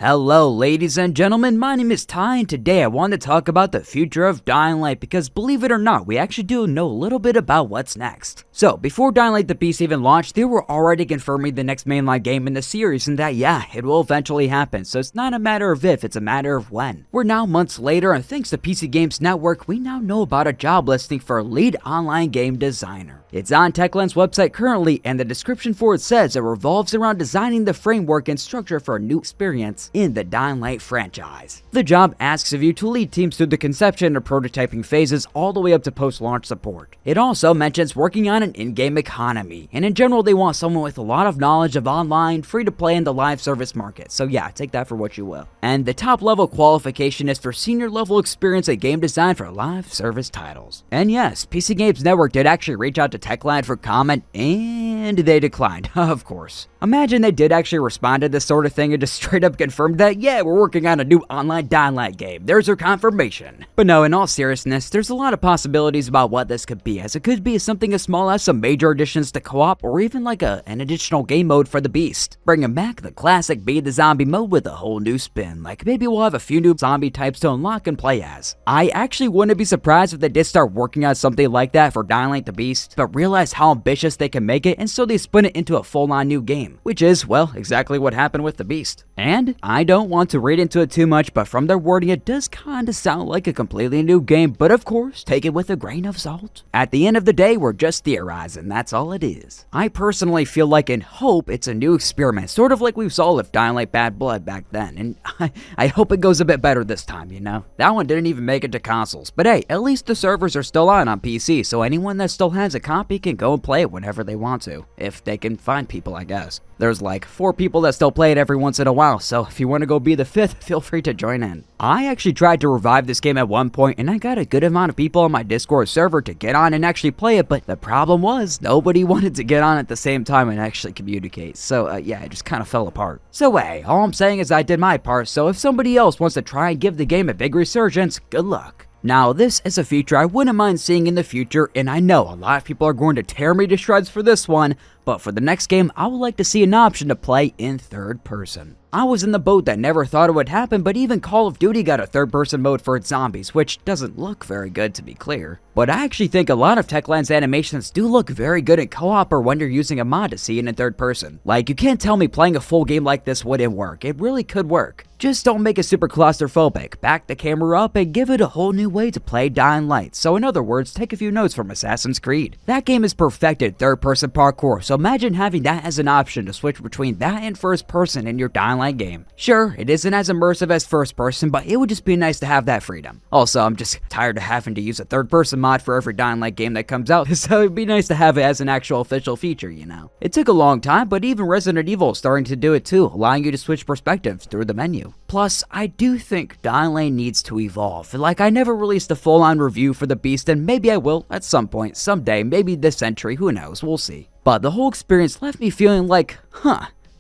Hello ladies and gentlemen, my name is Ty and today I want to talk about the future of Dying Light because believe it or not, we actually do know a little bit about what's next. So before Dying Light the Beast even launched, they were already confirming the next mainline game in the series and that yeah, it will eventually happen, so it's not a matter of if, it's a matter of when. We're now months later and thanks to PC Games Network, we now know about a job listing for a lead online game designer. It's on Techland's website currently and the description for it says it revolves around designing the framework and structure for a new experience in the Dying Light franchise. The job asks of you to lead teams through the conception and prototyping phases all the way up to post-launch support. It also mentions working on an in-game economy, and in general they want someone with a lot of knowledge of online, free-to-play, and the live service market, so yeah, take that for what you will. And the top level qualification is for senior level experience at game design for live service titles. And yes, PC Games Network did actually reach out to Techland for comment, and they declined, of course. Imagine they did actually respond to this sort of thing and just straight up confirmed that, yeah, we're working on a new online Dying Light game. There's our confirmation. But no, in all seriousness, there's a lot of possibilities about what this could be, as it could be something as small as some major additions to co-op or even like an additional game mode for the Beast. Bringing back the classic Be the Zombie mode with a whole new spin, like maybe we'll have a few new zombie types to unlock and play as. I actually wouldn't be surprised if they did start working on something like that for Dying Light the Beast, but realize how ambitious they can make it and so they spin it into a full-on new game, which is, well, exactly what happened with the Beast. And I don't want to read into it too much, but from their wording it does kinda sound like a completely new game, but of course, take it with a grain of salt. At the end of the day, we're just theorizing, that's all it is. I personally feel like and hope it's a new experiment, sort of like we saw with Dying Light Bad Blood back then, and I hope it goes a bit better this time, you know? That one didn't even make it to consoles, but hey, at least the servers are still on PC, so anyone that still has a copy can go and play it whenever they want to, if they can find people, I guess. There's like 4 people that still play it every once in a while, so if you want to go be the 5th, feel free to join in. I actually tried to revive this game at one point and I got a good amount of people on my Discord server to get on and actually play it, but the problem was nobody wanted to get on at the same time and actually communicate, so yeah, it just kind of fell apart. So hey, all I'm saying is I did my part, so if somebody else wants to try and give the game a big resurgence, good luck. Now, this is a feature I wouldn't mind seeing in the future, and I know a lot of people are going to tear me to shreds for this one, but for the next game, I would like to see an option to play in third person. I was in the boat that never thought it would happen, but even Call of Duty got a third-person mode for its zombies, which doesn't look very good to be clear. But I actually think a lot of Techland's animations do look very good in co-op or when you're using a mod to see it in third person. Like, you can't tell me playing a full game like this wouldn't work. It really could work. Just don't make it super claustrophobic, back the camera up, and give it a whole new way to play Dying Light. So in other words, take a few notes from Assassin's Creed. That game is perfected third-person parkour, so imagine having that as an option to switch between that and first person in your Dying Light game. Sure, it isn't as immersive as first person, but it would just be nice to have that freedom. Also, I'm just tired of having to use a third-person mod for every Dying Light game that comes out, so it'd be nice to have it as an actual official feature, you know. It took a long time, but even Resident Evil is starting to do it too, allowing you to switch perspectives through the menu. Plus, I do think Dying Light needs to evolve. Like, I never released a full-on review for the Beast, and maybe I will at some point, someday, maybe this century, who knows, we'll see. But the whole experience left me feeling like,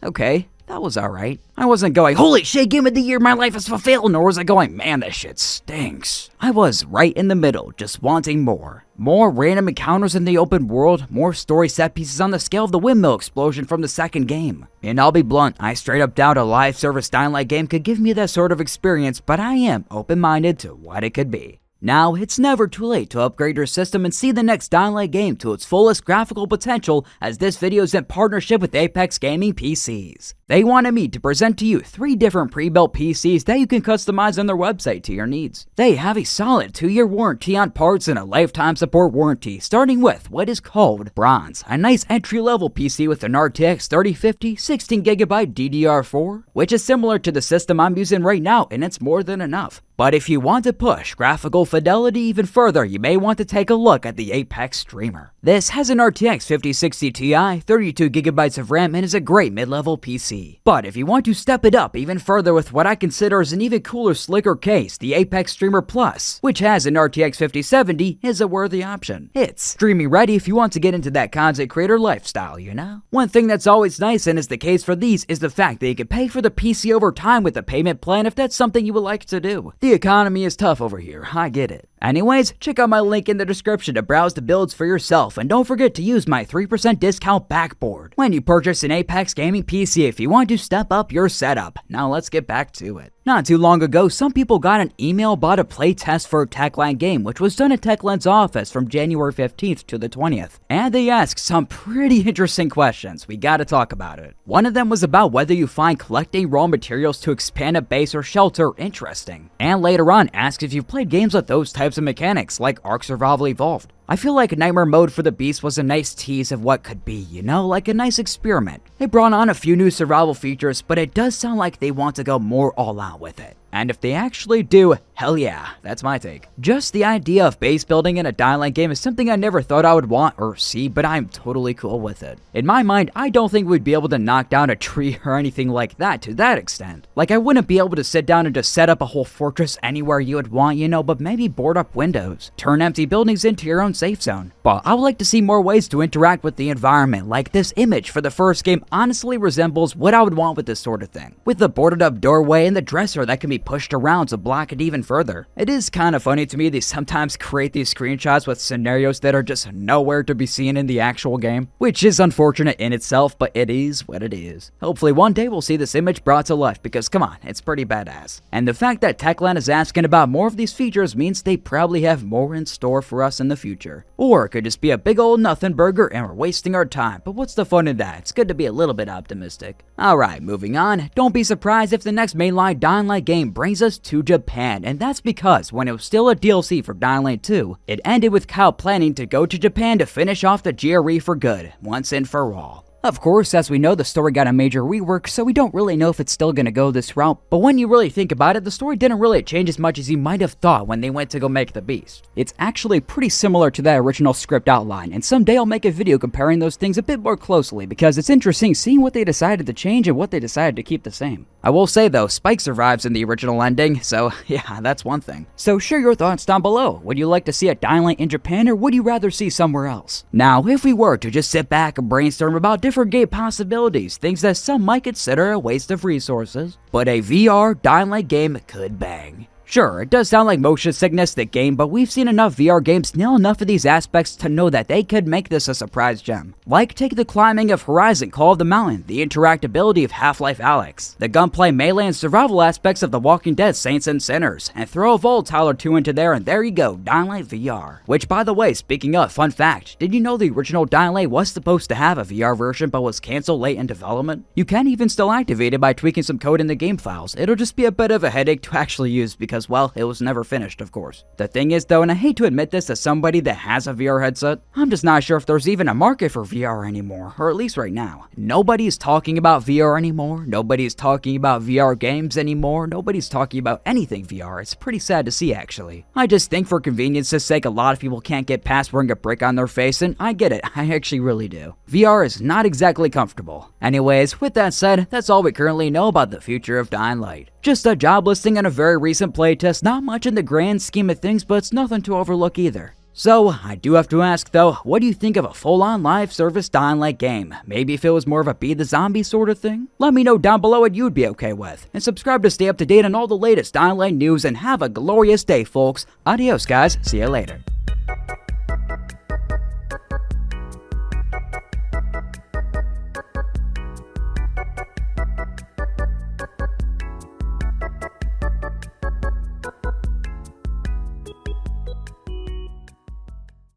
okay, that was alright. I wasn't going, holy shit, game of the year, my life is fulfilled, nor was I going, man, this shit stinks. I was right in the middle, just wanting more. More random encounters in the open world, more story set pieces on the scale of the windmill explosion from the second game. And I'll be blunt, I straight up doubt a live service Dying Light game could give me that sort of experience, but I am open-minded to what it could be. Now, it's never too late to upgrade your system and see the next Dying Light game to its fullest graphical potential, as this video is in partnership with Apex Gaming PCs. They wanted me to present to you 3 different pre-built PCs that you can customize on their website to your needs. They have a solid 2-year warranty on parts and a lifetime support warranty, starting with what is called Bronze, a nice entry-level PC with an RTX 3050 16GB DDR4, which is similar to the system I'm using right now, and it's more than enough. But if you want to push graphical fidelity even further, you may want to take a look at the Apex Streamer. This has an RTX 5060 Ti, 32GB of RAM, and is a great mid-level PC. But if you want to step it up even further with what I consider as an even cooler, slicker case, the Apex Streamer Plus, which has an RTX 5070, is a worthy option. It's streaming ready if you want to get into that content creator lifestyle, you know? One thing that's always nice, and is the case for these, is the fact that you can pay for the PC over time with a payment plan if that's something you would like to do. The economy is tough over here, I get it. Anyways, check out my link in the description to browse the builds for yourself, and don't forget to use my 3% discount backboard when you purchase an Apex Gaming PC if you want to step up your setup. Now let's get back to it. Not too long ago, some people got an email about a playtest for a Techland game, which was done at Techland's office from January 15th to the 20th. And they asked some pretty interesting questions. We gotta talk about it. One of them was about whether you find collecting raw materials to expand a base or shelter interesting. And later on, asked if you've played games with those types of mechanics, like Ark Survival Evolved. I feel like Nightmare Mode for the Beast was a nice tease of what could be, you know, like a nice experiment. They brought on a few new survival features, but it does sound like they want to go more all out with it. And if they actually do, hell yeah, that's my take. Just the idea of base building in a Dying Light game is something I never thought I would want or see, but I'm totally cool with it. In my mind, I don't think we'd be able to knock down a tree or anything like that to that extent. Like, I wouldn't be able to sit down and just set up a whole fortress anywhere you would want, you know, but maybe board up windows, turn empty buildings into your own safe zone. But I would like to see more ways to interact with the environment, like this image for the first game honestly resembles what I would want with this sort of thing. With the boarded up doorway and the dresser that can be pushed around to block it even further. It is kind of funny to me they sometimes create these screenshots with scenarios that are just nowhere to be seen in the actual game, which is unfortunate in itself, but it is what it is. Hopefully one day we'll see this image brought to life because come on, it's pretty badass. And the fact that Techland is asking about more of these features means they probably have more in store for us in the future. Or it could just be a big old nothing burger and we're wasting our time, but what's the fun in that? It's good to be a little bit optimistic. Alright, moving on. Don't be surprised if the next mainline Dying Light game brings us to Japan, and that's because when it was still a DLC for Dying Light 2, it ended with Kyle planning to go to Japan to finish off the GRE for good, once and for all. Of course, as we know, the story got a major rework, so we don't really know if it's still gonna go this route, but when you really think about it, the story didn't really change as much as you might have thought when they went to go make the beast. It's actually pretty similar to that original script outline, and someday I'll make a video comparing those things a bit more closely, because it's interesting seeing what they decided to change and what they decided to keep the same. I will say though, Spike survives in the original ending, so yeah, that's one thing. So share your thoughts down below. Would you like to see a Dying Light in Japan, or would you rather see somewhere else? Now, if we were to just sit back and brainstorm about different game possibilities, things that some might consider a waste of resources, but a VR Dying Light game could bang. Sure, it does sound like motion sickness, the game, but we've seen enough VR games nail enough of these aspects to know that they could make this a surprise gem. Like, take the climbing of Horizon Call of the Mountain, the interactability of Half-Life Alyx, the gunplay melee and survival aspects of The Walking Dead Saints and Sinners, and throw a volatile or two into there and there you go, Dying Light VR. Which, by the way, speaking of, fun fact, did you know the original Dying Light was supposed to have a VR version but was cancelled late in development? You can even still activate it by tweaking some code in the game files. It'll just be a bit of a headache to actually use because, well, it was never finished, of course. The thing is though, and I hate to admit this as somebody that has a VR headset, I'm just not sure if there's even a market for VR anymore, or at least right now. Nobody's talking about VR anymore, nobody's talking about VR games anymore, nobody's talking about anything VR. It's pretty sad to see actually. I just think for convenience's sake, a lot of people can't get past wearing a brick on their face, and I get it, I actually really do. VR is not exactly comfortable. Anyways, with that said, that's all we currently know about the future of Dying Light. Just a job listing and a very recent playtest, not much in the grand scheme of things, but it's nothing to overlook either. So, I do have to ask though, what do you think of a full-on live service Dying Light game? Maybe if it was more of a Be the Zombie sort of thing? Let me know down below what you'd be okay with. And subscribe to stay up to date on all the latest Dying Light news, and have a glorious day folks. Adios guys, see you later.